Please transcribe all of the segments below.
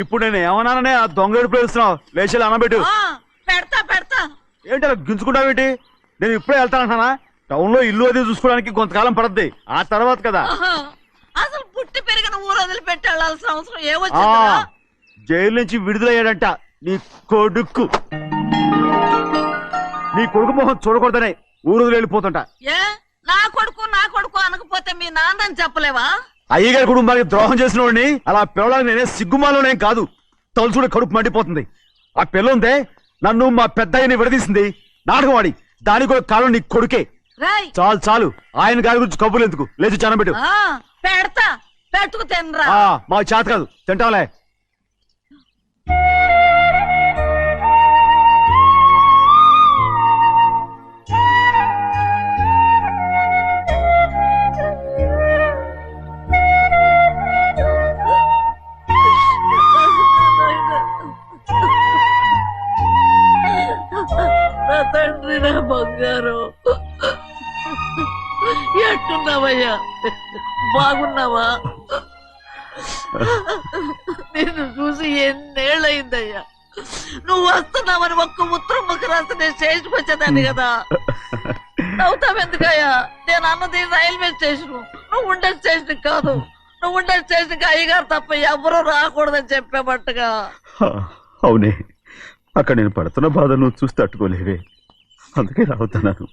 ఇప్పుడు నేను ఏమన్నాననే ఆ దొంగ ఎడుపు వేస్తున్నావు లేచి అనబెట్టు పెడతా పెడతా ఏంటి అలా గించుకుంటావేంటి నేను ఇప్పుడే వెళ్తానంటున్నా టౌన్ లో ఇల్లు అది చూసుకోవడానికి కొంతకాలం పడద్ది ఆ తర్వాత కదా అసలు పుట్టి పెరిగిన ఊరు వదిలిపెట్టి వెళ్ళాల్సిన అవసరం ఏమొచ్చిందా జైలు నుంచి విడుదలయ్యాడంట నీ కొడుకు మొహం చూడకూడదనే ఊరు వదిలి వెళ్ళిపోతుంటా ఏ నా కొడుకు అనకపోతే మీ నాన్నని చెప్పలేవా అయ్యగారి కుటుంబానికి ద్రోహం చేసిన వాడిని అలా పిల్లడానికి నేనే సిగ్గుమాలోనేం కాదు తలుచుకుంటే కడుపు మండిపోతుంది ఆ పిల్ల ఉందే నన్ను మా పెద్దయ్యని విడదీసింది నాటకవాడి దానికి కూడా కాలం నీ కొడుకే చాలు చాలు ఆయన గారి గురించి కబుర్లు ఎందుకు లేచి చానబెట్టు పెడతా పెట్టుకు తినరా మా చేత కాదు తింటాలే తండ్రి నా బంగారు ఎట్టున్నావయ్యా బాగున్నావా నిన్ను చూసి ఎన్నేళ్ళయిందయ్యా నువ్వు వస్తున్నావని ఒక్క ఉత్తరం ముక్క రాస్తే నేను స్టేషన్కి వచ్చేదాన్ని కదా నవ్వుతావెందుకయ్యా నేను అన్నది రైల్వే స్టేషన్ నువ్వు ఉండే స్టేషన్ కాదు నువ్వు ఉండే స్టేషన్ కి అయ్యగారు తప్ప ఎవరూ రాకూడదని చెప్పేమట్టుగా అవునే అక్కడ నేను పడుతున్న బాధ నువ్వు చూసి తట్టుకోలేవే అందుకే రావుతున్నాను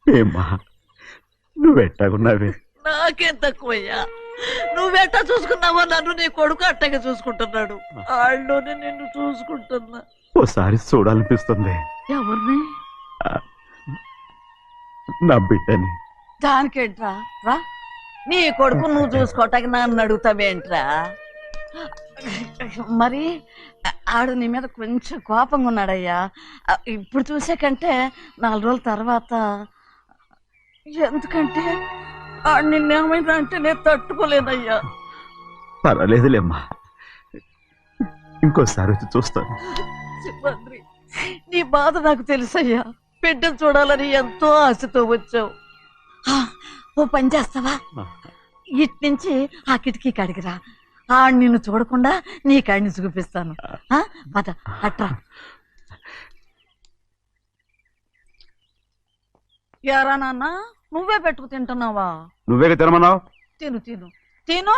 ఏమ్మా నువ్వెట్టాగున్నావే నాకేం తక్కువయ్యా నువ్వెట్టా చూసుకున్నావో నన్ను నీ కొడుకు అట్టగా చూసుకుంటున్నాడు వాళ్ళలోనే నిన్ను చూసుకుంటున్నా ఓసారి చూడాలనిపిస్తుంది ఎవరిని నా బిడ్డని దానికేంట్రా రా నీ కొడుకు నువ్వు చూసుకోవటానికి నన్ను అడుగుతావేంట్రా మరి ఆడు నీ మీద కొంచెం కోపంగా ఉన్నాడయ్యా ఇప్పుడు చూసే కంటే 4 రోజుల తర్వాత ఎందుకంటే ఆడు నిన్నేమైనా అంటే నేను తట్టుకోలేదయ్యా పర్వాలేదులేమ్మా ఇంకోసారి వచ్చి చూస్తాను శివాద్రి నీ బాధ నాకు తెలుసయ్యా బిడ్డను చూడాలని ఎంతో ఆశతో వచ్చావు ఓ పని చేస్తావా ఇటు నుంచి ఆ కిటికీ కాడికిరా ఆడు నిన్ను చూడకుండా నీ కాడిని చూపిస్తాను పద అట్రా యారా నాన్న నువ్వే పెట్టుకు తింటున్నావా నువ్వే తినమన్నావు తిను తిను తిను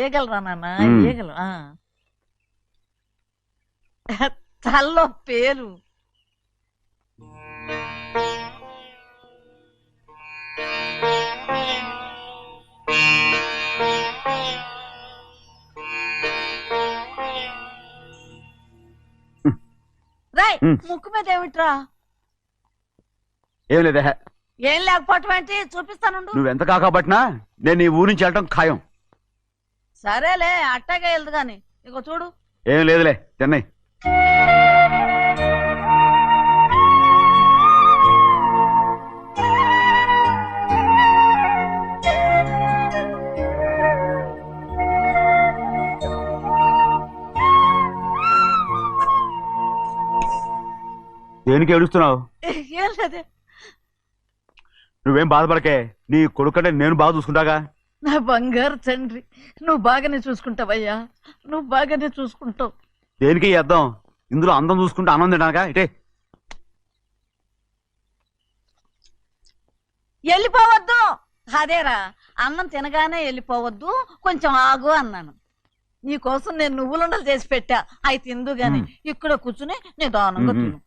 ఏగలరా నాన్న ఏగలు తల్లో పేరు రాయ్ ముక్కు మీద ఏమిట్రా ఏం లేదే ఏం లేకపోవటం ఏంటి చూపిస్తాను నువ్వెంత కాకబట్టినా నేను ఈ ఊరి నుంచి వెళ్ళటం ఖాయం సరేలే అట్టాగే వెళ్దు గాని ఇగో చూడు ఏం లేదులే చెన్నై దేనికి ఏడుస్తున్నావు ఏం లేదే నువ్వేం బాధపడకే నీ కొడుకంటే నేను బాగా చూసుకుంటాగా నా బంగారు తండ్రి నువ్వు బాగానే చూసుకుంటావయ్యా నువ్వు బాగానే చూసుకుంటావు దేనికి అర్థం ఇందులో అందం చూసుకుంటే ఆనందం తినగా ఇటే వెళ్ళిపోవద్దు అదేరా అన్నం తినగానే వెళ్ళిపోవద్దు కొంచెం ఆగు అన్నాను నీకోసం నేను నువ్వులుండలు చేసి పెట్టా అవి తిందు గాని ఇక్కడ కూర్చుని నిదానంగా తిను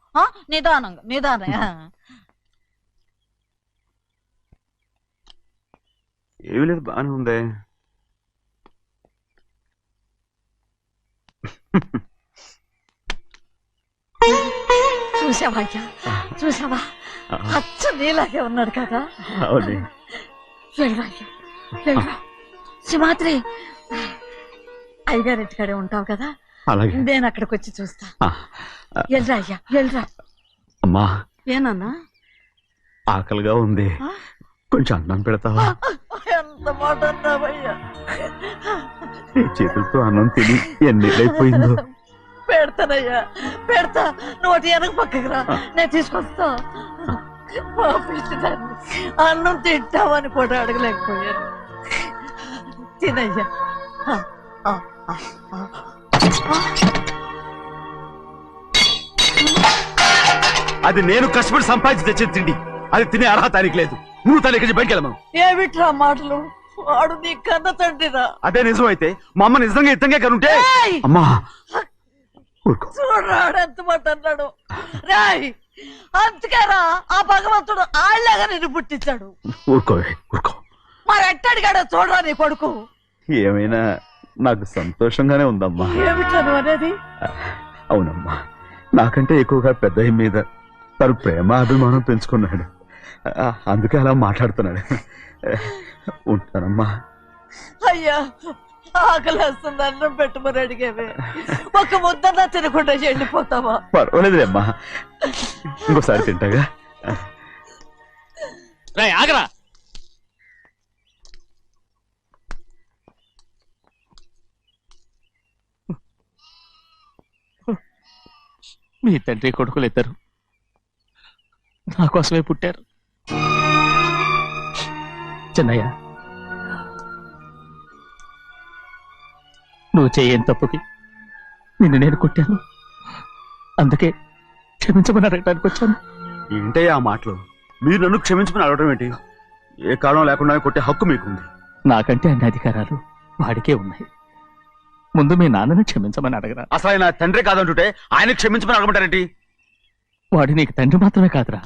నిదానంగా ఏమీ లేదు బాగానే ఉందే చూసావా అచ్చ నీలాగే ఉన్నాడు కదా సింహాద్రి అయ్యగారింటికాడే ఉంటావు కదా నేను అక్కడికి వచ్చి చూస్తా వెళ్ళరా అయ్యా వెళ్ళరా అమ్మా ఏనన్నా ఆకలిగా ఉంది కొంచెం అన్నం పెడతావా ఎంత మాట అన్నావయ్యా నీ చేతులతో అన్నం తిని ఎన్నికైపోయిందో పెడతానయ్యా పెడతా నోటి వెనక పక్కకి రా నేను తీసుకొస్తా అన్నం తింటామని కూడా అడగలేకపోయాను తినయ్యా ఆ, ఆ, ఆ, ఆ. అది నేను కష్టపడి సంపాదించి తెచ్చిన తిండి. అది తినే అర్హత ఆయనకి లేదు. నువ్వు తన ఇక్కడి బయటికి వెళ్ళమను. ఏమిట్రా మాటలు? వాడు నీ కన్న తండ్రిరా. అదే నిజం అయితే మా అమ్మ నిజంగా ఇద్దంగా కనుంటే. ఏయ్! అమ్మా ఊరుకో. చూడరాడు ఎంత మాట అన్నాడు. రాయ్ అందుకేరా ఆ భగవంతుడు ఆళ్ళగా నిన్ను పుట్టించాడు. ఊరుకోవే ఊరుకో. మరి ఎట్టడిగాడో చూడరా నీ కొడుకు. ఏమైనా నాకు సంతోషంగానే ఉందమ్మా. ఏమిట్రా నువ్వు అనేది? అవునమ్మా, నాకంటే ఎక్కువగా పెద్ద మీద తను ప్రేమ అభిమానం పెంచుకున్నాడు. అందుకే అలా మాట్లాడుతున్నాడు. ఉంటానమ్మా. అయ్యా ఆకలేస్తుంది, అన్నం పెట్టమని అడిగేవే. ఒక ముద్దన్నా తినకుండా వెళ్ళిపోతావా? పర్వాలేదులేమ్మా, ఇంకోసారి తింటాగా. ఆగరా. మీ తండ్రి కొడుకులు ఇద్దరు నా కోసమే పుట్టారు. చిన్నయ్య, నువ్వు చేయని తప్పుకి నిన్ను నేను కొట్టాను. అందుకే క్షమించమని అడగడానికి వచ్చాను. ఏంటే ఆ మాటలు? మీరు నన్ను క్షమించమని అడగడం ఏంటి? ఏ కారణం లేకుండా కొట్టే హక్కు మీకుంది. నాకంటే అన్ని అధికారాలు వాడికే ఉన్నాయి. ముందు మీ నాన్నని క్షమించమని అడగరా. అసలు ఆయన తండ్రి కాదంటుంటే ఆయన క్షమించమని అడగమంటారేంటి? వాడి నీకు తండ్రి మాత్రమే కాదురా,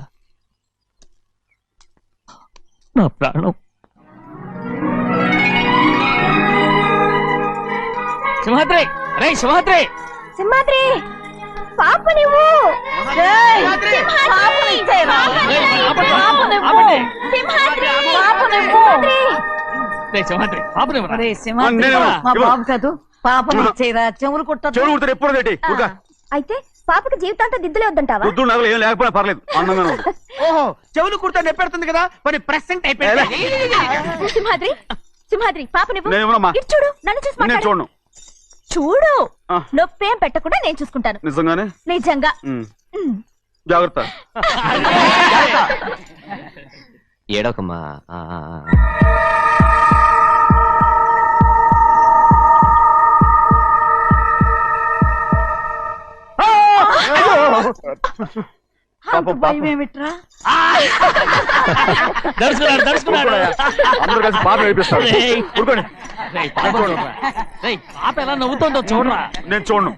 నా ప్రాణం. సింహాద్రి, రే సింహాద్రి, సింహాద్రి పాప నువ్వు ఏయ్, పాపని ఇచ్చేయరా. పాపనివ్వు. పాపనివ్వు. రే సింహాద్రి, పాపనివ్వరా. ఒరేయ్ సింహాద్రి, మా బాబు కాదు, పాపని ఇచ్చేయరా. చెవులు కుట్టదు. చెవులు కుడతారు ఎప్పుడు ఏంటి? అయితే పాపకి జీవితాంతం దిద్దులే వద్దంటావా? పొద్దు నగలు ఏం లేకపోయినా పర్లేదు, అందంగా ఉంది. ఓహో, చెవులు కుర్తా నెప్పెడుతుంది కదా, మరి ప్రెసెంట్ అయిపోయింది. సింహాద్రి సింహాద్రి పాప నువ్వు నేను ఇవ్వనమ్మా. ఇటు చూడు, నన్ను చూసి నేను మాట్లాడు. చూడను. చూడు, ఆ. నొప్పేం పెట్టకుండా నేను చూసుకుంటాను. నిజంగానే? నిజంగా. ఉమ్. ఉమ్. జాగ్రత్త. ఏడవకమ్మా. అంత భయం ఏమిట్రా? దర్శకున్నాడు, దర్శకున్నాడు. అందరూ కలిసి పాప నడిపిస్తారు. రేయ్. ఊరుకోండి. రేయ్, పాప చూడరా. రేయ్, పాప ఎలా నవ్వుతుందో చూడరా. నేను చూడను.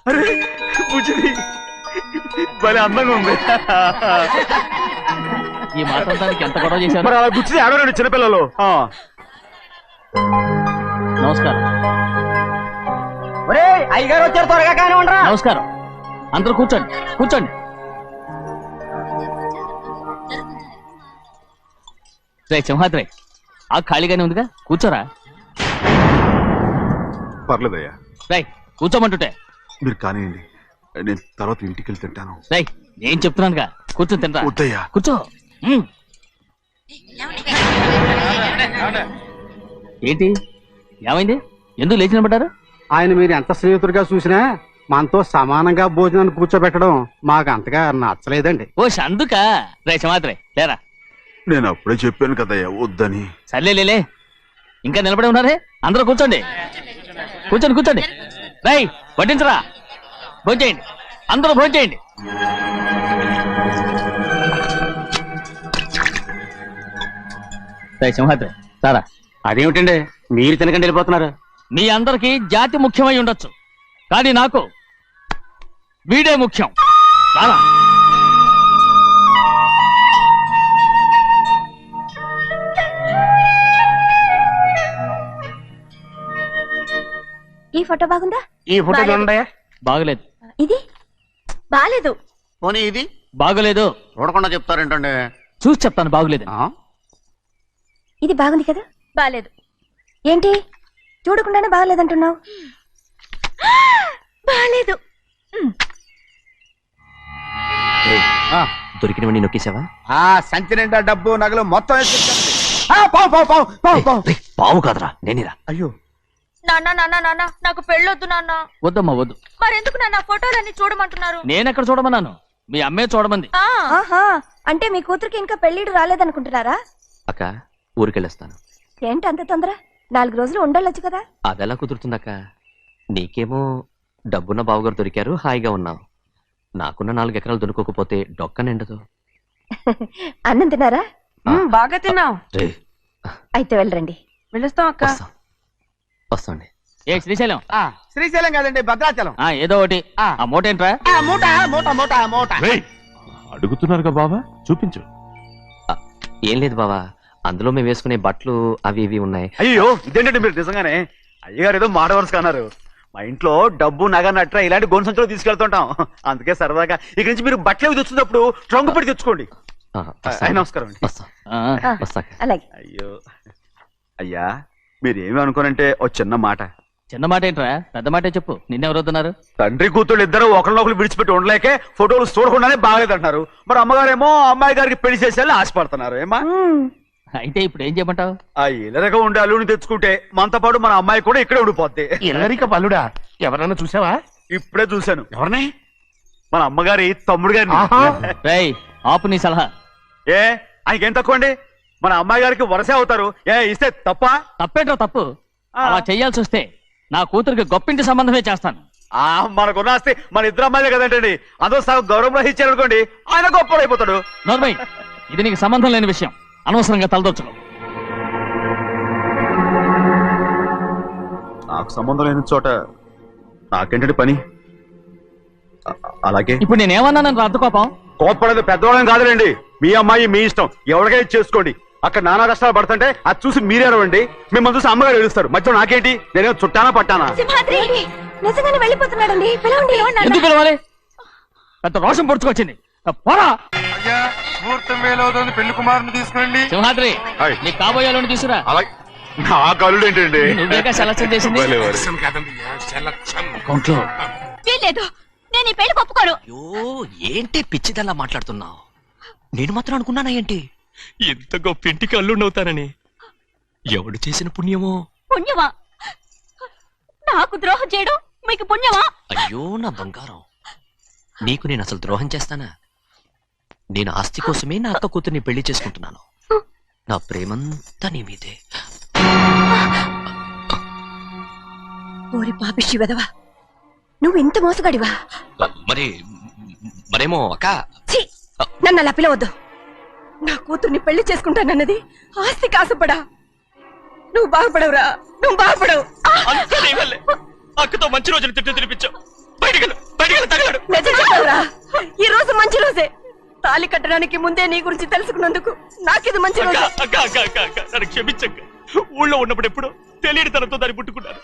అరే బుజ్జిది భలే అందంగా ఉంది. ఈ మాత్రం దానికి ఎంత గొడవ చేశారు. మరి అలా గుచ్చిది ఆడవాడు చిన్నపిల్లలు. నమస్కారం. ఒరే, అయ్యగారు వచ్చారు, త్వరగా కానీ ఉండరా. నమస్కారం. అందరూ కూర్చోండి, కూర్చోండి. రే సింహాద్రి, ఆ ఖాళీగానే ఉందిగా, కూర్చోరా. పర్లేదయ్యా, రేయ్ కూర్చోమంటుంటే. మీరు కానివ్వండి, నేను తర్వాత ఇంటికి వెళ్ళి తింటాను. రేయ్ నేను చెప్తున్నానుగా, కూర్చొని తింటా. వద్దయ్యా. కూర్చో. ఏంటి ఏమైంది? ఎందుకు లేచి నిలబడ్డారు? ఆయన మీరు ఎంత స్నేహితుడిగా చూసినా మనతో సమానంగా భోజనాన్ని కూర్చోబెట్టడం మాకు అంతగా నచ్చలేదండి. ఓ అందుక. రే సింహాద్రి లేరా. నేను అప్పుడే చెప్పాను కదయ్యా వద్దని. సర్లేలే, ఇంకా నిలబడి ఉన్నారే. అందరూ కూర్చోండి, కూర్చోండి, కూర్చోండి. రేయ్ వడ్డించరా, భోంచేయండి, అందరూ భోంచేయండి. రేయ్ సింహాద్రి సారా. అదేమిటండి మీరు తినకండి వెళ్ళిపోతున్నారు? మీ అందరికీ జాతి ముఖ్యమై ఉండొచ్చు, కానీ నాకు వీడే ముఖ్యం. రారా. ఈ ఫోటో బాగుందా? ఈ ఫోటో చూడండి. బాగలేదు. ఇది బాలేదు. పోనీ ఇది బాగలేదు. చూడకుండా చెప్తారేంటండి? చూసి చెప్తాను బాగలేదు. ఇది బాగుంది కదా? బాలేదు. ఏంటి చూడకుండానే బాగలేదంటున్నావు? బాలేదు. దొరికినవన్నీ నొక్కేసావా? సంచి నిండా డబ్బు నగలు మొత్తం పావు కాదురా, నేనేరా. అయ్యో నాన్న నాన్న నాన్న నాకు పెళ్ళొద్దు నాన్న. వద్దమ్మా వద్దు. మరెందుకు నాన్న ఫోటోలన్నీ చూడమంటున్నారు? నేనెక్కడ చూడమన్నాను, మీ అమ్మే చూడమంది. ఆహా, అంటే మీ కూతురికి ఇంకా పెళ్ళిడు రాలేదనుకుంటున్నారా? అక్క ఊరికెళ్ళొస్తాను. ఏంటి అంత తొందర? 4 రోజులు ఉండొచ్చు కదా. అదెలా కుదురుతుందక్క? నీకేమో డబ్బున్న బావగారు దొరికారు, హాయిగా ఉన్నావు. నాకున్న 4 ఎకరాలు దొరకకపోతే డొక్క నిండదు. అన్నం తిన్నారా? బాగా తిన్నావు. రే, అయితే వెళ్ళరండి. వెళ్ళొస్తాం అక్క. వస్తాండి. ఏ శ్రీశైలం, శ్రీశైలం కాదండి, భద్రాచలం. ఏదో ఒకటి. ఆ మూట ఏంట్రా? మూట మూట మూట మూట. అడుగుతున్నారుగా బావా, చూపించు. ఏం లేదు బావా, అందులో మేము వేసుకునే బట్టలు అవి ఇవి ఉన్నాయి. అయ్యో ఇదేంటండి మీరు నిజంగానే అయ్యగారు ఏదో మాట వరుస కన్నారు. మా ఇంట్లో డబ్బు నగ నట్ర ఇలాంటి గొంతు సంచులు తీసుకెళ్తుంటాం. అందుకే సరదాగా ఇక నుంచి మీరు బట్టలు తెచ్చుకున్నప్పుడు ట్రంక్ పెట్టి తెచ్చుకోండి. నమస్కారం అండి. వస్తాక. అలాగే. అయ్యో అయ్యా, మీరు ఏమి అనుకోనంటే ఓ చిన్న మాట. చిన్న మాట ఏంట్రా, పెద్ద మాటే చెప్పు. నిన్నెవరు వద్దన్నారు? తండ్రి కూతుళ్ళు ఇద్దరు ఒకరినొకరు విడిచిపెట్టి ఉండలేకే ఫోటోలు చూడకుండానే బాగలేదంటున్నారు. మరి అమ్మగారేమో అమ్మాయి గారికి పెళ్లి చేసేయాలని ఆశపడుతున్నారు. ఏమా అయితే ఇప్పుడు ఏం చేయమంటావు? ఆ ఇలరగా ఉండే అల్లుని తెచ్చుకుంటే మనతో పాటు మన అమ్మాయి కూడా ఇక్కడే ఉండిపోద్ది. ఇల్లరిక పల్లుడా? ఎవరన్నా చూసావా? ఇప్పుడే చూశాను. ఎవరిని? మన అమ్మగారి తమ్ముడు గారిని. రేయ్, ఆపు నీ సలహా. ఏ ఆయనకేం తక్కువ అండి? మన అమ్మాయి గారికి వరసే అవుతారు. ఏ ఇస్తే తప్ప? తప్పేంట్రా తప్పు? అలా చెయ్యాల్సి వస్తే నా కూతురికి గొప్పింటి సంబంధమే చేస్తాను. మనకున్న ఆస్తి మన ఇద్దరు అమ్మాయిలే కదంటండి. అందరూ సగం గౌరవం ఇచ్చారు అనుకోండి, ఆయన గొప్పడు అయిపోతాడు. నోర్మై, ఇది నీకు సంబంధం లేని విషయం. అనవసరంగా తలదొచ్చుకో. నాకు సంబంధం లేని చోట నాకేంటంటే పని. అలాగే ఇప్పుడు నేనేమన్నానని రద్దు కోపం? కోప్పడేది పెద్దవాళ్ళం కాదులేండి. మీ అమ్మాయి మీ ఇష్టం, ఎవరికైనా చేసుకోండి. అక్కడ నానా కష్టాలు పడుతుంటే అది చూసి మీరేరవండి. మిమ్మల్ని చూసి అమ్మగారు ఏడుస్తారు. మధ్యలో నాకేంటి? నేనేం చుట్టానా పట్టానా? సింహాద్రి నిజంగానే వెళ్ళిపోతున్నాడండి. పిలవండి. ఎందుకు పిలవాలి? పెద్ద రోషం పొడుచుకొచ్చింది. పోరా ముహూర్తం వేలవుతుంది, పెళ్లి కుమారుని తీసుకురండి. సింహాద్రి, నీ కాబోయేలోని తీసుకురా. నా కళ్ళు ఏంటండి? నువ్వేగా సెలక్షన్ చేసింది. అకౌంట్లో వీల్లేదు, నేను ఈ పెళ్లి ఒప్పుకోను. అయ్యో, ఏంటి పిచ్చిదల్లా మాట్లాడుతున్నావు? నేను మాత్రం అనుకున్నానా ఏంటి ఎంత గొప్ప ఇంటికి అల్లుండవుతానని? ఎవడు చేసిన పుణ్యమో? పుణ్యమా? నాకు ద్రోహం చేయడం మీకు పుణ్యమా? అయ్యో నా బంగారం, నీకు నేను అసలు ద్రోహం చేస్తానా? నేను ఆస్తి కోసమే నా అక్క కూతుర్ని పెళ్లి చేసుకుంటున్నాను. నా ప్రేమంతా నీ మీదే. ఓరి పాపిష్టి వెదవా, నువ్వు ఇంత మోసగాడివా? మరేమో అక్క. ఛీ, నన్ను అలా పిలవద్దు. నా కూతుర్ని పెళ్లి చేసుకుంటానన్నది ఆస్తి కాసపడా. నువ్వు బాగుపడవురా, నువ్వు బాగుపడవు. అక్కతో మంచి రోజులు తిట్టు తినిపించావు. నిజం చెప్పవురా, ఈ రోజు మంచి రోజే. తాళి కట్టడానికి ముందే నీ గురించి తెలుసుకున్నందుకు నాకిది మంచి రోజు. నన్ను క్షమించక్క. ఊళ్ళో ఉన్నప్పుడు ఎప్పుడో తెలియని తనతో దాన్ని పుట్టుకున్నాను.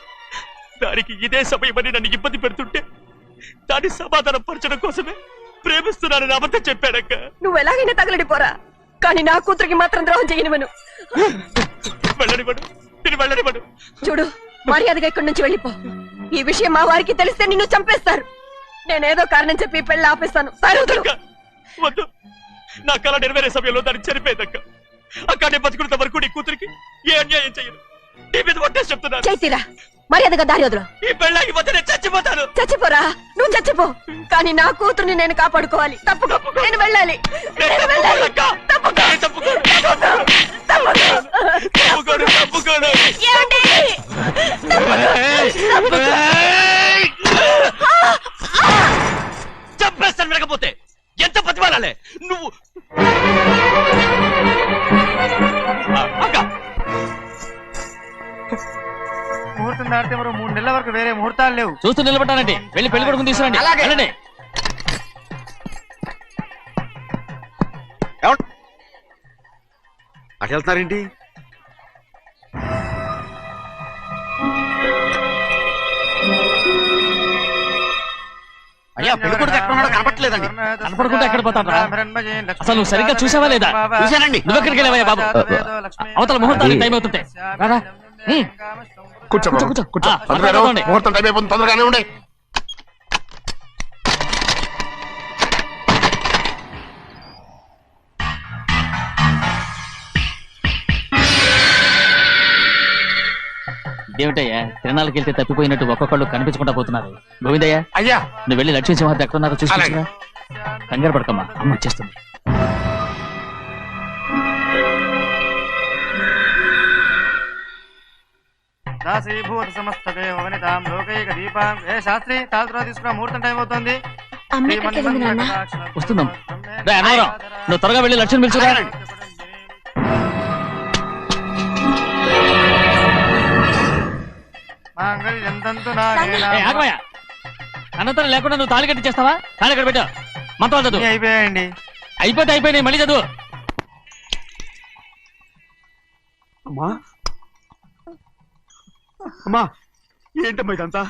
దానికి ఇదే సమయమని నన్ను ఇబ్బంది పెడుతుంటే దాన్ని సమాధానం పరచడం కోసమే ప్రేమిస్తున్నానని అబద్ధం చెప్పాడక్క. నువ్వు ఎలాగైనా తగలడిపోరా, కానీ నా కూతురికి మాత్రం ద్రోహం చేయనివను. వెళ్ళనివ్వడు, నేను వెళ్ళనివ్వడు. చూడు, మర్యాదగా ఇక్కడి నుంచి వెళ్ళిపో. ఈ విషయం మా వారికి తెలిస్తే నిన్ను చంపేస్తారు. నేనేదో కారణం చెప్పి పెళ్లి ఆపేస్తాను. వద్దు, నా కళ నెరవేరే సమయంలో దాన్ని చనిపోయేదక్క. అక్కడే బతుకున్నంత వరకు నీ కూతురికి ఏ అన్యాయం చేయను. నీ మీద ఒట్టేసి చెప్తున్నాను. చైతీరా, మర్యాదగా దారి వదులు. ఈ పెళ్ళాకి వద్ద నేను చచ్చిపోతాను. చచ్చిపోరా, నువ్వు చచ్చిపో, కానీ నా కూతుర్ని నేను కాపాడుకోవాలి. తప్పుకో, నేను వెళ్ళాలి. నేను వెళ్ళాలి. తప్పుకో. ఏమండి? చంపేస్తాను. వినకపోతే ఎంత బతిమాలాలే నువ్వు? ముహూర్తం దాటితే మరో 3 నెలల వరకు వేరే ముహూర్తాలు లేవు. చూస్తూ నిలబట్టానండి. వెళ్ళి పెళ్లి కొడుకుని తీసుకురండి. వెళ్ళండి. అటు వెళ్తున్నారేంటి? అయ్యా, పెళ్లి కొడుకు ఎక్కడ ఉన్నాడో కనపట్లేదండి. కనపడకుండా ఎక్కడ పోతాడ్రా? అసలు నువ్వు సరిగ్గా చూసావా లేదా? చూశానండి. నువ్వు ఎక్కడికి వెళ్ళావయ్యా బాబు? అవతల ముహూర్తానికి టైం అవుతుంటే రారా. కూర్చో బాబు, కూర్చో. కూర్చో. ఆ, తొందరగా రా. తొందరగా ముహూర్తం టైం అయిపోతుంది, తొందరగానే ఉండే. ఇదేమిటయ్యా, తిరణాలకు వెళ్తే తప్పిపోయినట్టు ఒక్కొక్కళ్ళు కనిపించకుండా పోతున్నారు. గోవిందయ్య, అయ్యా, నువ్వు వెళ్ళి లక్ష్మీ సింహాద్రి ఎక్కడ ఉన్నారో చూసుకుంటున్నా. కంగారు పడకమ్మా, అమ్మ వచ్చేస్తుంది. దాసీభూత సమస్త దేవ వనితాం లోకైక దీపాం ఏ శాస్త్రి తాళతో తీసుకురా ముహూర్తం టైం అవుతుంది వస్తున్నాం రే అన్నవరం, నువ్వు త్వరగా వెళ్ళి లక్ష్యం పిలుచురా. అనంతరం లేకుండా నువ్వు తాళి కట్టి చేస్తావా? తాళి ఇక్కడ పెట్టు, మంత్రాలు చదువు. అయిపోయాయండి. అయిపోయినాయి, మళ్ళీ చదువు. అమ్మా అమ్మా, ఏంటమ్మా ఇదంతా?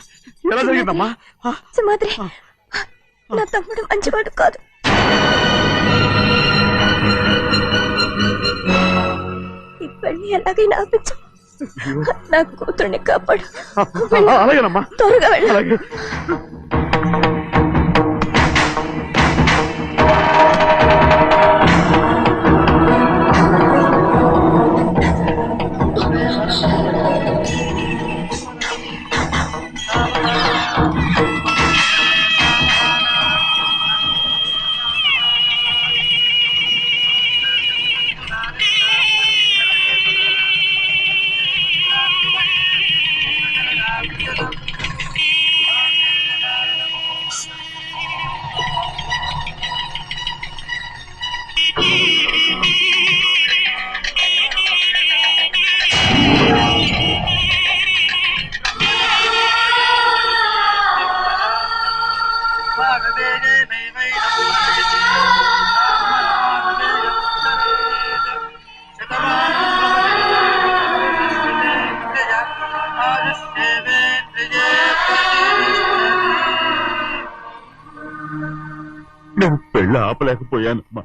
ఎలా జరిగిందమ్మా? సుమాద్రి, నా తమ్ముడు మంచివాడు కాదు. ఈ పెళ్లి ఎలాగైనా ఆపించు. నా కూతుర్ని కాపాడు. అలాగేనమ్మా, త్వరగా వెళ్ళు. అలాగే. నేను పెళ్ళి ఆపలేకపోయానమ్మా.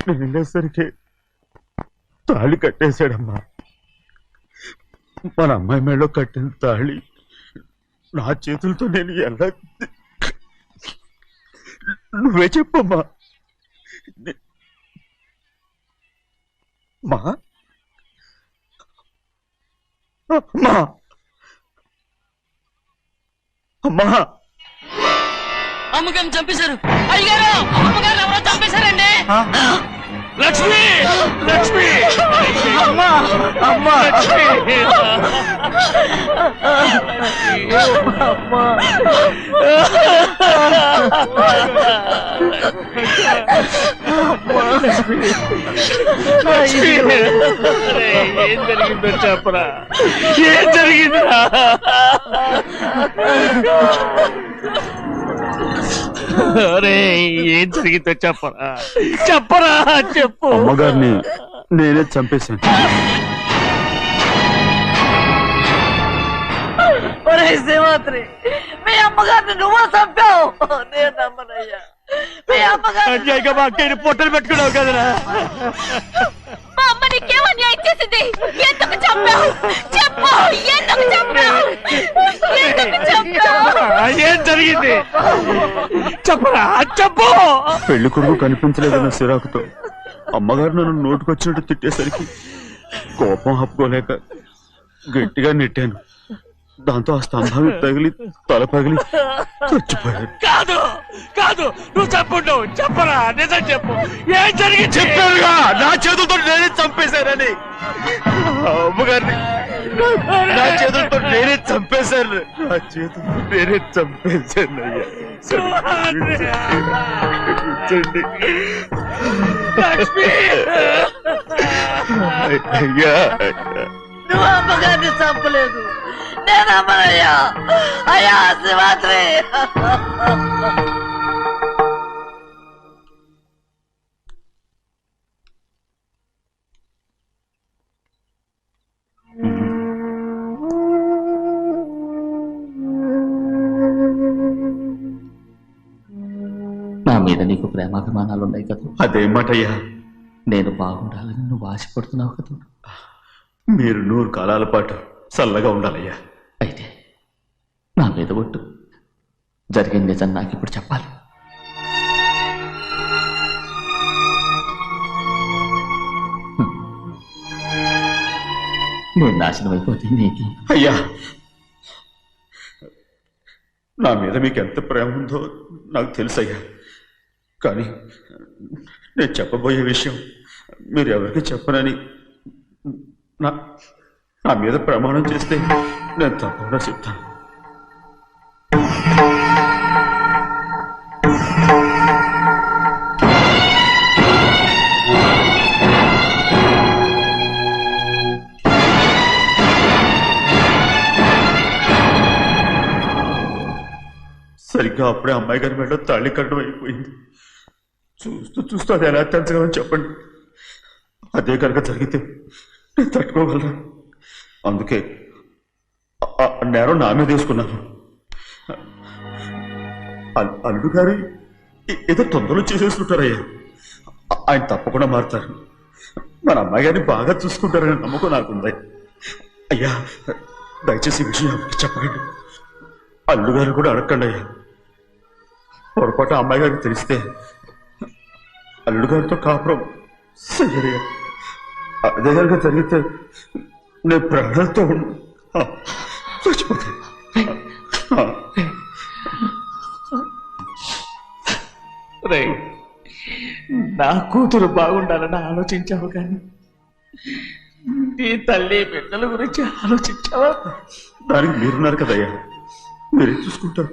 నేను వెళ్ళేసరికి తాళి కట్టేశాడమ్మా. మన అమ్మాయి మేడలో కట్టిన తాళి నా చేతులతో నేను ఎలా... నువ్వే చెప్పమ్మా. మా అమ్మా, అమ్మా, అమ్మగారిని చంపేశారు. అయ్యారు, అమ్మగారు ఎవరో చంపేశారండి. లక్ష్మి, లక్ష్మి, అమ్మా, అమ్మా, ఏం జరిగిందో చెప్పరా? ఏం జరిగిందా? ఏం జరిగిందో చెప్పరా? చెప్పరా, చెప్పు. అమ్మగారిని నేనే చంపేశాను. శ్రీమాత్రి, మీ అమ్మగారిని నువ్వు చంపావు. నేను నమ్మనయ్యా. మీ అమ్మగారు మా అక్కని పొట్టలు పెట్టుకున్నావు కదరా. మా అమ్మ నీకేం అన్యాయం చేసింది? ఎందుకు చంపావు? చెప్పు, ఎందుకు చంపావు? ఎందుకు చంపావు? ఏం జరిగింది చెప్పరా, చెప్పు. పెళ్లి కొడుకు కనిపించలేదన్న సిరాకుతో అమ్మగారు నన్ను నోటుకొచ్చినట్టు తిట్టేసరికి కోపం ఆపుకోలేక గట్టిగా నెట్టాను. దాంతో ఆ స్తంభం తగిలి తల పగిలి చచ్చిపోయాడు. కాదు కాదు, నువ్వు చెప్పుండవు. చెప్పరా, నిజం చెప్పు. ఏం జరిగింది? చెప్పానుగా, నా చేతులతో నేనే చంపేశానని. అమ్మగారిని నా చేతులతో నేనే చంపేశాను. నా చేతులతో నేనే చంపేశాను. అయ్యా క్షమించండి. అయ్యా, నువ్వు అమ్మగారిని చంపలేదు. నేను అమ్మనయ్యా. అయ్యా శ్రీమాత్రి, నా మీద నీకు ప్రేమాభిమానాలు ఉన్నాయి కదా. అదేమాటయ్యా? నేను బాగుండాలని నువ్వు ఆశపడుతున్నావు కదా. మీరు 100 కాలాల పాటు చల్లగా ఉండాలయ్యా. అయితే నా మీద ఒట్టు. జరిగిన నిజం నాకు ఇప్పుడు చెప్పాలి. నేను నాశనం అయిపోతే నీకు. అయ్యా, నా మీద మీకు ఎంత ప్రేమ ఉందో నాకు తెలుసయ్యా. కానీ నేను చెప్పబోయే విషయం మీరు ఎవరికి చెప్పనని నా మీద ప్రమాణం చేస్తే నేను తప్పకుండా చెప్తాను. సరిగ్గా అప్పుడే అమ్మాయి గారి మెడలో తాళి కట్టడం అయిపోయింది. చూస్తూ అది ఎలా తెంచగలని చెప్పండి. అదే కనుక జరిగితే నేను తట్టుకోగలరా? అందుకే నేరం నా మీద వేసుకున్నాను. అల్లుడు గారు ఏదో తొందరలో చేసేసుకుంటారయ్యా. ఆయన తప్పకుండా మారుతారు. మన అమ్మాయి గారిని బాగా చూసుకుంటారని నమ్మకం నాకుంది. అయ్యా దయచేసి ఈ విషయం చెప్పండి. అల్లుడు గారు కూడా అడగండి అయ్యా. పొరపాటు అమ్మాయి గారికి తెలిస్తే అల్లుడు గారితో కాపురం సయ్యయ్యా. అదే కనుక జరిగితే నేను ప్రాణాలతో చచ్చిపోతాను. నా కూతురు బాగుండాలని ఆలోచించావు కానీ నీ తల్లి బిడ్డల గురించి ఆలోచించావా? దానికి మీరున్నారు కదయ్యా, మీరే చూసుకుంటారు.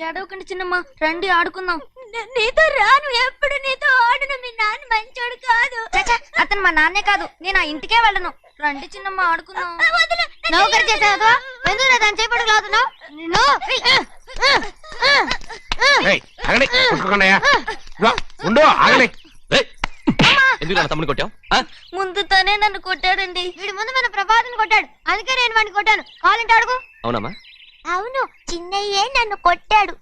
ఏడవకండి చిన్నమ్మ, రండి ఆడుకుందాం. నీతో రాను, ఎప్పుడు నీతో ఆడను. మీ నాన్న మంచోడు కాదు. అతను మా నాన్నే కాదు, నేను ఆ ఇంటికే వెళ్ళను. రండి చిన్నమ్మ ఆడుకుందాం. నౌకరు చేసావు ఎందుకు దాని చేపడు లాదున్నావు? తమ్ముడు కొట్టావు? ముందు తనే నన్ను కొట్టాడండి. వీడి ముందు మన ప్రభాతం కొట్టాడు, అందుకే నేను వాడిని కొట్టాను. కావాలంటే అడుగు. అవునమ్మా? అవును, చిన్నయ్యే నన్ను కొట్టాడు.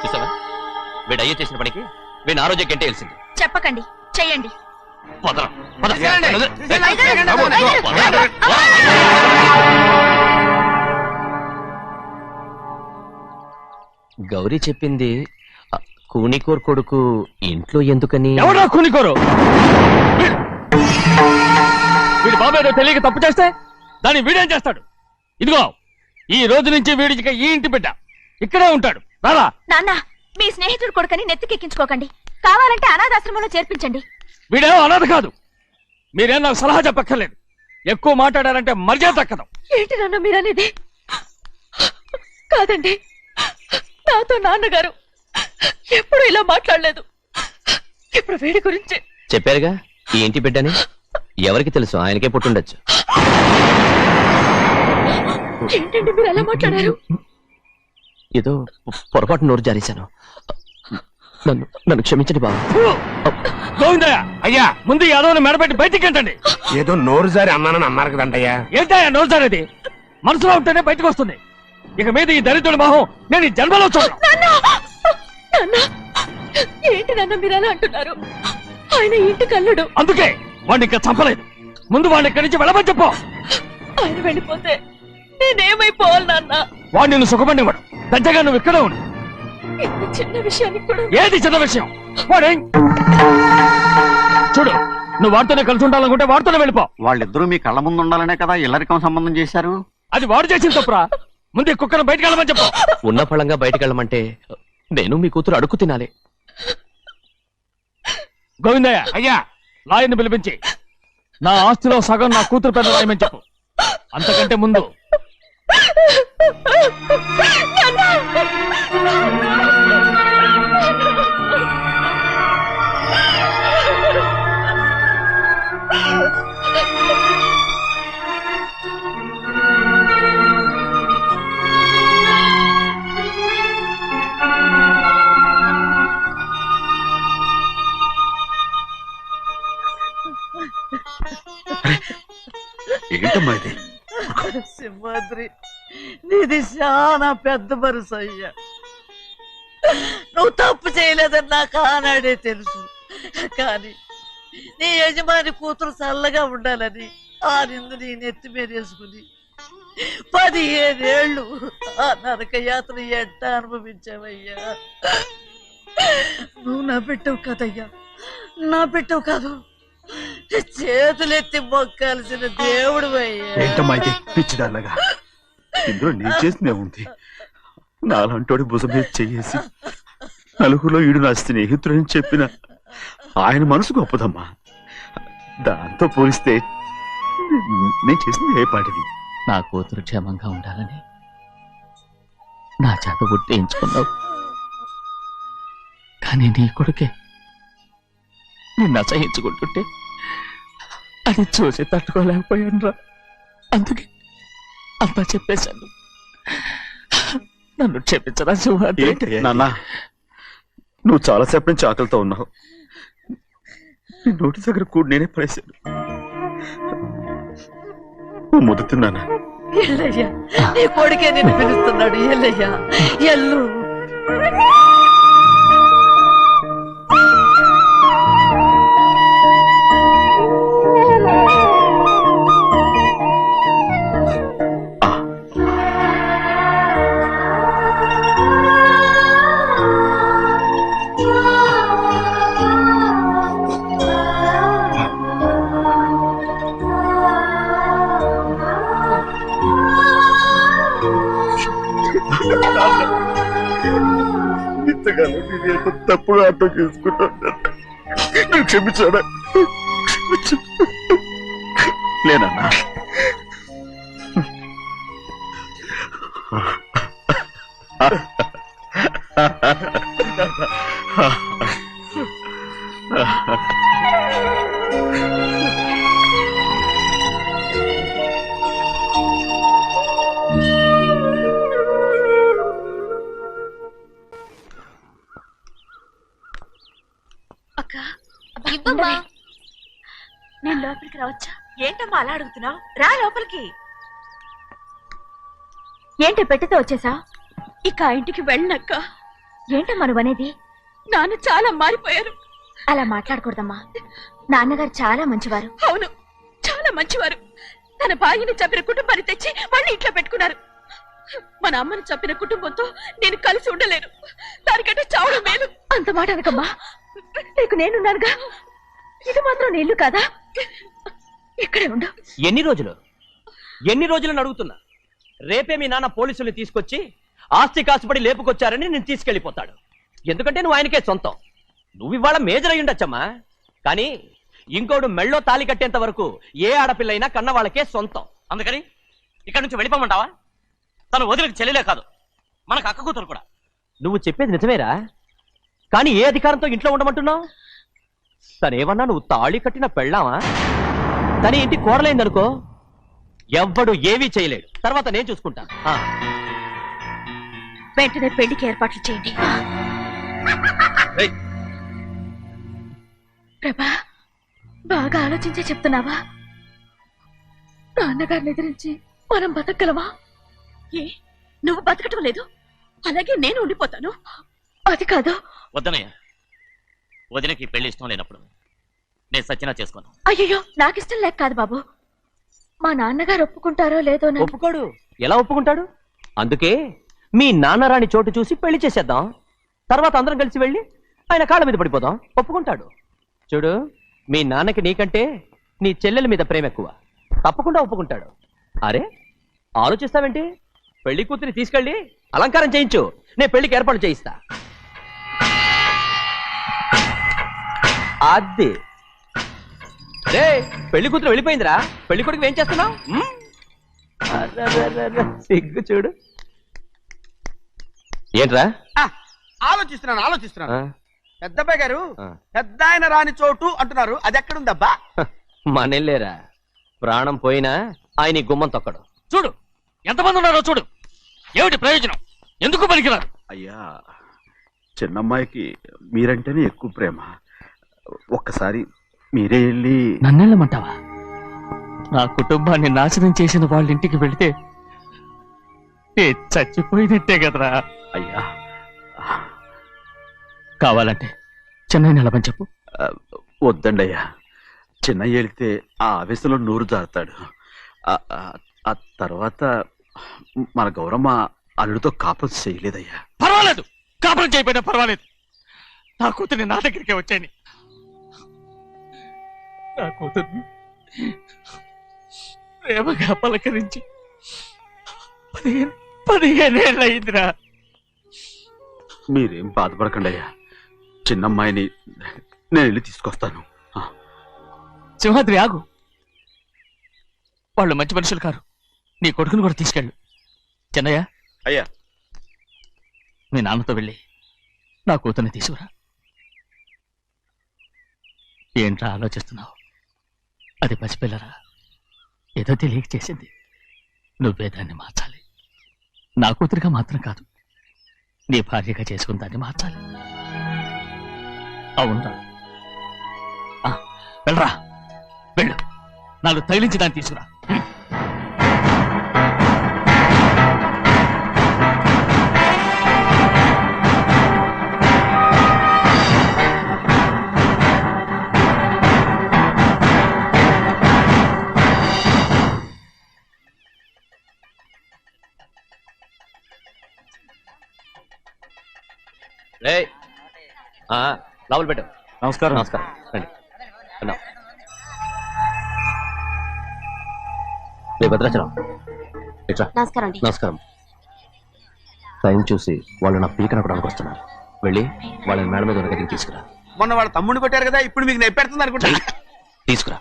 చూసావా, వీడు అయ్యే చేసిన పనికి వీడిని ఆరోగ్యం కంటే తెలిసింది. చెప్పకండి, చెయ్యండి. గౌరీ చెప్పింది కూనికోర్ కొడుకు ఇంట్లో ఎందుకని. ఎవడా కూనికోరు? వీడి బాబాయ్ తెలియక తప్పు చేస్తే దాన్ని వీడేం చేస్తాడు? ఇదిగో ఈ రోజు నుంచి వీడికి ఈ ఇంటి బిడ్డ ఇక్కడే ఉంటాడు. రారా. నాన్న, మీ స్నేహితుడు కొడుకని నెత్తికెక్కించుకోకండి. కావాలంటే అనాథాశ్రమంలో చేర్పించండి. వీడేమో అనాథ కాదు. మీరేం నాకు సలహా చెప్పక్కర్లేదు. ఎక్కువ మాట్లాడారంటే మర్యాద దక్కదు. ఏంటి నాన్న మీరనేది? కాదండి, నాతో నాన్నగారు ఎప్పుడు ఇలా మాట్లాడలేదు. ఇప్పుడు వీడి గురించి చెప్పారుగా ఈ ఇంటి బిడ్డని. ఎవరికి తెలుసు, ఆయనకే పుట్టుండొచ్చు. ఏంటండి మీరు ఎలా మాట్లాడారు? ఏదో పొరపాటు నోరు జారేశాను. నన్ను క్షమించండి బాబు. గోవిందయ్య, అయ్యా ముందు యాదవ్ని మెడబెట్టి బయటికి ఏంటండి? ఏదో నోరు జారి అన్నానని అన్నారు కదంటయ్యా. ఏంటయ్యా నోరు జారేది? మనసులో ఉంటేనే బయటకు వస్తుంది. ఇక మీద ఈ దరిద్రుడి మొహం నేను ఈ జన్మలో చూడను. ఏంటి నాన్న మీరు ఎలా అంటున్నారు? ఆయన ఇంటి కల్లుడు. అందుకే వాడిని ఇంకా చంపలేదు. ముందు వాడిని ఇక్కడి నుంచి వెళ్ళమని చెప్పు. ఆయన వెళ్ళిపోతే నేనేమైపోవాలి నాన్న? వాడు నిన్ను సుఖపడివాడు. పెద్దగా నువ్వు ఇక్కడే ఉండు. ఇంత చిన్న విషయానికి కూడా. ఏది చిన్న విషయం? వాడేం చూడు, నువ్వు వాడితోనే కలిసి ఉండాలనుకుంటే వాడితోనే వెళ్ళిపో. వాళ్ళిద్దరూ మీ కళ్ళ ముందు ఉండాలనే కదా ఇల్లరికం సంబంధం చేశారు. అది వాడు చేసిన తప్పురా. ముందు ఈ కుక్కను బయటకు వెళ్ళమని చెప్పు. ఉన్న ఫలంగా బయటకు వెళ్ళమంటే నేను మీ కూతురు అడుగు తినాలి. గోవిందయ్య, అయ్యా లాయర్ని పిలిపించి నా ఆస్తిలో సగం నా కూతురు పెద్ద రాయమని చెప్పు. అంతకంటే ముందు ఏంటమ్మా ఇది? సింహాద్రి, నీది చాలా పెద్ద మనసు అయ్యా. నువ్వు తప్పు చేయలేదని నాకు ఆనాడే తెలుసు. కానీ నీ యజమాని కూతురు చల్లగా ఉండాలని ఆ నిందు నీ నెత్తి మీద వేసుకుని 15 ఏళ్ళు ఆ నరక యాత్ర ఎట్ట అనుభవించావయ్యా. నువ్వు నా పెట్టవు కదయ్యా, నా పెట్టవు కాదు. చేతులెత్తి మొక్కాల్సిన దేవుడు ఏంటమ్మా ఇది పిచ్చిదాల్లగా? ఇందులో నేను చేసినే ఉంది. నాలంటోడి భుజం మీద చెయ్యేసి నలుగురిలో ఈడు నా స్నేహితుడని చెప్పిన ఆయన మనసు గొప్పదమ్మా. దాంతో పోలిస్తే నేను చేసింది ఏ పాటిది? నా కూతురు క్షేమంగా ఉండాలని నా చేత గుర్తించుకున్నావు, కానీ నీ కొడుకే నిన్ను అసహించుకుంటుంటే అది చూసి తట్టుకోలేకపోయాను రా. అందుకే అంతా చెప్పేశాను. నన్ను క్షమించరా సింహాద్రి. నాన్న, నువ్వు చాలాసేపు నుంచి ఆకలితో ఉన్నావు. నీ నోటి దగ్గర కూడా నేనే పడేశాను. ముద్దు తిన్నానా? ఎల్లయ్యా, నీ కొడుకే నిన్ను పిలుస్తున్నాడు. ఎల్లయ్యా, ఎల్లు. ఇంతకాలం నేను ఎంత తప్పుగా అర్థం చేసుకుంటాను. క్షమించాడా? లేనన్నా. ఇవ్వమ్మా. నేను లోపలికి రావచ్చా? ఏంటమ్మా అలా అడుగుతున్నావు? రా లోపలికి. ఏంటి పెట్టితో వచ్చేసా? ఇక ఆ ఇంటికి వెళ్ళనక్క. ఏంటమ్మా నువ్వు అనేది? నాన్న చాలా మారిపోయారు. అలా మాట్లాడకూడదమ్మా. నాన్నగారు చాలా మంచివారు. అవును, చాలా మంచివారు. తన భార్యని చంపిన కుటుంబాన్ని తెచ్చి మళ్ళీ ఇంట్లో పెట్టుకున్నారు. మన అమ్మని చంపిన కుటుంబంతో నేను కలిసి ఉండలేను. దానికంటే చావడం మేలు. అంత మాట అనకమ్మా. నీకు నేనున్నానుగా. ఇది మాత్రం నీళ్లు కాదా? ఇక్కడే ఉండు. ఎన్ని రోజులను అడుగుతున్నా. రేపే మీ నాన్న పోలీసుల్ని తీసుకొచ్చి ఆస్తి కాసుపడి లేపుకొచ్చారని నేను తీసుకెళ్లిపోతాడు. ఎందుకంటే నువ్వు ఆయనకే సొంతం. నువ్వు ఇవాళ మేజర్ అయి ఉండొచ్చమ్మా, కానీ ఇంకోడు మెళ్ళో తాళి కట్టేంత వరకు ఏ ఆడపిల్లైనా కన్న వాళ్ళకే సొంతం. అందుకని ఇక్కడ నుంచి వెళ్ళిపోమంటావా? తను వదిలికి చెల్లెలే కాదు, మనకు అక్క కూతురు కూడా. నువ్వు చెప్పేది నిజమేరా, కానీ ఏ అధికారంతో ఇంట్లో ఉండమంటున్నావు? తనేమన్నా నువ్వు తాళి కట్టిన పెళ్ళావా? తన ఇంటి కోడలైందనుకో, ఎవ్వడు ఏవీ చేయలేడు. తర్వాత నేను చూసుకుంటా. వెంటనే పెళ్లికి ఏర్పాట్లు చేయండి. ప్రభా, బాగా ఆలోచించే చెప్తున్నావా? నాన్నగారిని ఎదిరించి మనం బతకగలవా? ఏ, నువ్వు బతకటం లేదు, అలాగే నేను ఉండిపోతాను. అది కాదు. వద్దనయ్య, వదినకి పెళ్లి ఇష్టం లేనప్పుడు నేను సచ్చినా చేసుకోను. అయ్యో, నాకిష్టం లేక కాదు బాబు. మా నాన్నగారు ఒప్పుకుంటారో లేదో. ఒప్పుకోడు. ఎలా ఒప్పుకుంటాడు? అందుకే మీ నాన్నరాని చోటు చూసి పెళ్లి చేసేద్దాం. తర్వాత అందరం కలిసి వెళ్ళి ఆయన కాళ్ళ మీద పడిపోదాం. ఒప్పుకుంటాడు. చూడు, మీ నాన్నకి నీకంటే నీ చెల్లెల మీద ప్రేమ ఎక్కువ. తప్పకుండా ఒప్పుకుంటాడు. అరే, ఆలోచిస్తావేంటి? పెళ్లి కూతురిని తీసుకెళ్ళి అలంకారం చేయించు, నేను పెళ్లికి ఏర్పాటు చేయిస్తా. అది రే, పెళ్లి కూతురు వెళ్ళిపోయిందిరా. పెళ్లి కొడుకు ఏం చేస్తున్నావు? సిగ్గు చూడు. ఏంట్రా? ఆలోచిస్తున్నాను. పెద్దబ్బాయి గారు పెద్ద ఆయన రాని చోటు అంటున్నారు, అది ఎక్కడుందబ్బా? మనెళ్ళేరా, ప్రాణం పోయినా ఆయన ఈ గుమ్మం తొక్కడు. చూడు ఎంతమంది ఉన్నారో చూడు. ఏమిటి ప్రయోజనం? ఎందుకు పనికిరారు? అయ్యా, చిన్నమ్మాయికి మీరంటేనే ఎక్కువ ప్రేమ. ఒక్కసారి మీరే వెళ్ళి. నన్నెళ్ళమంటావా? నా కుటుంబాన్ని నాశనం చేసిన వాళ్ళ ఇంటికి వెళితే చచ్చిపోయినట్టే కదరా. అయ్యా, కావాలంటే చెన్నై నిలబని చెప్పు. వద్దండి అయ్యా. చిన్నయ్య వెళితే ఆ ఆవేశంలో నోరు జారుతాడు. ఆ తర్వాత మన గౌరమ్మ అల్లుడితో కాపురం చేయలేదయ్యా. పర్వాలేదు, కాపురం చేయకపోయినా పర్వాలేదు. నా కూతురిని నా దగ్గరికే వచ్చాయని నా కూతుర్ని ప్రేమగా పలకరించి 15 ఏళ్ళయిందిరా. మీరేం బాధపడకండి అయ్యా, చిన్నమ్మాయిని నేను వెళ్ళి తీసుకొస్తాను. సింహాద్రి ఆగు. వాళ్ళు మంచి మనుషులు కారు. నీ కొడుకుని కూడా తీసుకెళ్ళు. చెన్నయ్య, అయ్యా, మీ నాన్నతో వెళ్ళి నా కూతుర్ని తీసుకురా. ఏంట్రా ఆలోచిస్తున్నావు? అది పసిపిల్లరా, ఏదో తెలియక చేసింది. నువ్వే దాన్ని మార్చాలి. నా కూతురిగా మాత్రం కాదు, నీ భార్యగా చేసుకుని దాన్ని మార్చాలి. అవునరా? వెళ్ళరా, వెళ్ళు. నాలుగు తగిలించి దాన్ని తీసుకురా. లోపల పెట్టు. నమస్కారం. నమస్కారం. రండి. వెళ్దాం. భద్రాచలం. నమస్కారం అండి. నమస్కారం. టైం చూసి వాళ్ళు నా పీక నప్పడానికి వస్తున్నారు. వెళ్ళి వాళ్ళని మేడ మీద ఉన్న గదికి తీసుకురా. మొన్న వాళ్ళ తమ్ముడిని కొట్టారు కదా, ఇప్పుడు మీకు నెప్పెడుతుంది అనుకుంటా. తీసుకురా.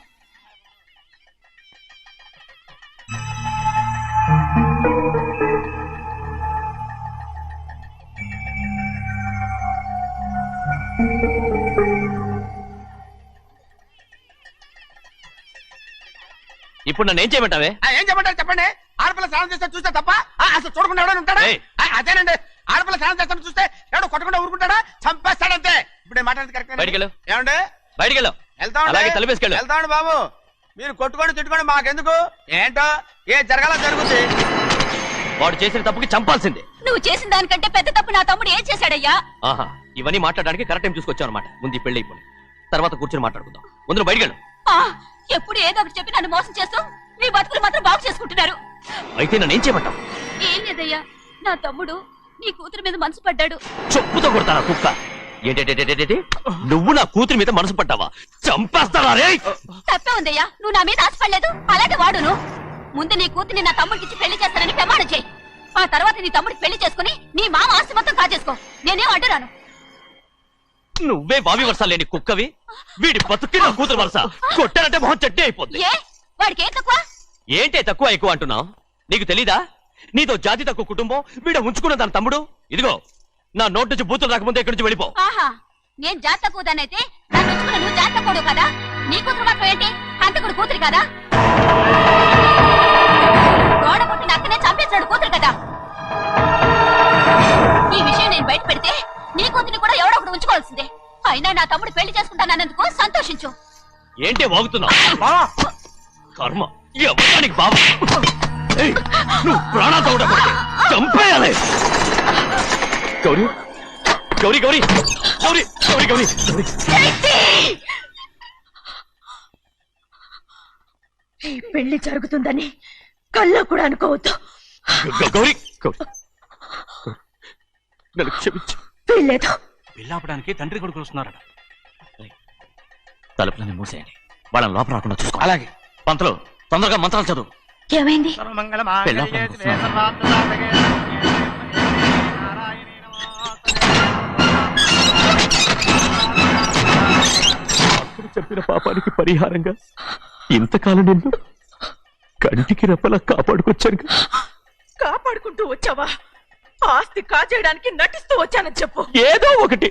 ఇప్పుడు నన్ను ఏం చేయమంటావే? ఏం చెప్పంటారు చెప్పండి. ఆడపిల్ల స్నానం చేస్తే చూస్తే తప్ప అసలు చూడకుండా ఎవడో ఉంటాడా? అదేనండి, ఆడపిల్ల స్నానం చేస్తాను చూస్తే ఎవడో కొట్టకుండా ఊరుకుంటాడా? చంపేస్తాడంతే. ఇప్పుడు నేను మాట్లాడేది కరెక్ట్. బయటికి వెళ్ళు. ఏమండి? బయటికి వెళ్ళు. అలాగే తలపేసుకెళ్ళు. వెళ్తామండి బాబు. మీరు కొట్టుకొని తిట్టుకొని మాకెందుకు? ఏంటో ఏ జరగాల జరుగుతుంది. వాడు చేసిన తప్పుకి చంపాల్సిందే. నువ్వు చేసిన దానికంటే పెద్ద తప్పు నా తమ్ముడు ఏం చేశాడయ్యా? ఆహా, ఇవన్నీ మాట్లాడడానికి కరెక్ట్ టైం చూసుకొచ్చావు అనమాట. ముందు ఈ పెళ్లి అయిపోయి తర్వాత కూర్చొని మాట్లాడుకుందాం. ముందు బయటికి వెళ్ళు. ఎప్పుడు ఏదో ఒకటి చెప్పి నన్ను మోసం చేస్తూ మీ బతుకులు మాత్రం బాగు చేసుకుంటున్నారు. అయితే నన్ను ఏం చేయమంటావు? ఏం లేదయ్యా, నా తమ్ముడు నీ కూతురు మీద మనసు పడ్డాడు. చెప్పుతో కొడతానా కుక్క? ఏంటేంటి నువ్వు నా కూతురి మీద మనసు పడ్డావా? చంపేస్తావా రే? తప్పే ఉందయ్యా, నువ్వు నా మీద ఆశపడలేదు, అలాగే వాడును. ముందు నీ కూతుర్ని నా తమ్ముడికి పెళ్లి చేస్తానని ప్రమాణం చేయి. ఆ తర్వాత నీ తమ్ముడికి పెళ్లి చేసుకుని నీ మామ ఆస్తి మొత్తం కాజేసుకో. నేనేం అడ్డురాను. నువ్వే బావి వరుస లేని కుక్కవి. వీడి బతుక్కి నా కూతురు వరుస. కొట్టానంటే మొహం చట్నీ అయిపోద్ది. ఏ వాడికి ఏం తక్కువ? ఏంటే తక్కువ ఎక్కువ అంటున్నావు? నీకు తెలీదా? నీతో జాతి తక్కువ కుటుంబం వీడ ఉంచుకున్న దాని తమ్ముడు. ఇదిగో నా నోటు నుంచి బూతులు రాకముందే ఇక్కడి నుంచి వెళ్ళిపో. ఆహా, నేను జాత కూదానైతే నన్ను ఉంచుకున్న నువ్వు జాత కూడు కదా? నీ కూతురు మాత్రం ఏంటి? హంతకుడు కూతురు కదా? గోడ పుట్టిన అక్కనే చంపేశాడు కూతురు కదా? ఈ విషయం నేను బయట పెడితే నీ కూతురిని కూడా ఎవడో ఒకడు ఉంచుకోవాల్సిందే. అయినా నా తమ్ముడు పెళ్లి చేసుకుంటానన్నందుకు సంతోషించు. ఏంటి వాగుతున్నావు? కర్మ ఎవరికి బాబా. నువ్వు ప్రాణాలతో ఉండకూడదు. చంపేయాలి. గౌరీ గౌరీ గౌరీ గౌరీ గౌరీ గౌరీ గౌరీ. ఈ పెళ్లి జరుగుతుందని కల్లో కూడా అనుకోవద్దు. గౌరీ గౌరీ నన్ను క్షమించు. వీల్లేదు. పెళ్ళాపడానికి తండ్రి కొడుకులు వస్తున్నారట. తలుపులని మూసేయండి. వాళ్ళని లోపల రాకుండా చూసుకో. అలాగే. పంతులు తొందరగా మంత్రాలు చదువు. ఏమైంది? అప్పుడు చెప్పిన పాపానికి పరిహారంగా ఇంతకాలం నిన్ను కంటికి రెప్పలా కాపాడుకొచ్చాను. కాపాడుకుంటూ వచ్చావా? ఆస్తి కాజేయడానికి నటిస్తూ వచ్చానని చెప్పు. ఏదో ఒకటి.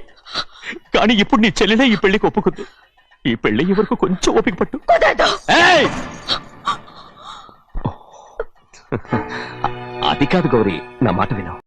కానీ ఇప్పుడు నీ చెల్లెలే ఈ పెళ్లికి ఒప్పుకుంది. ఈ పెళ్లి వరకు కొంచెం ఓపిక పట్టు. అది కాదు గౌరీ, నా మాట విను.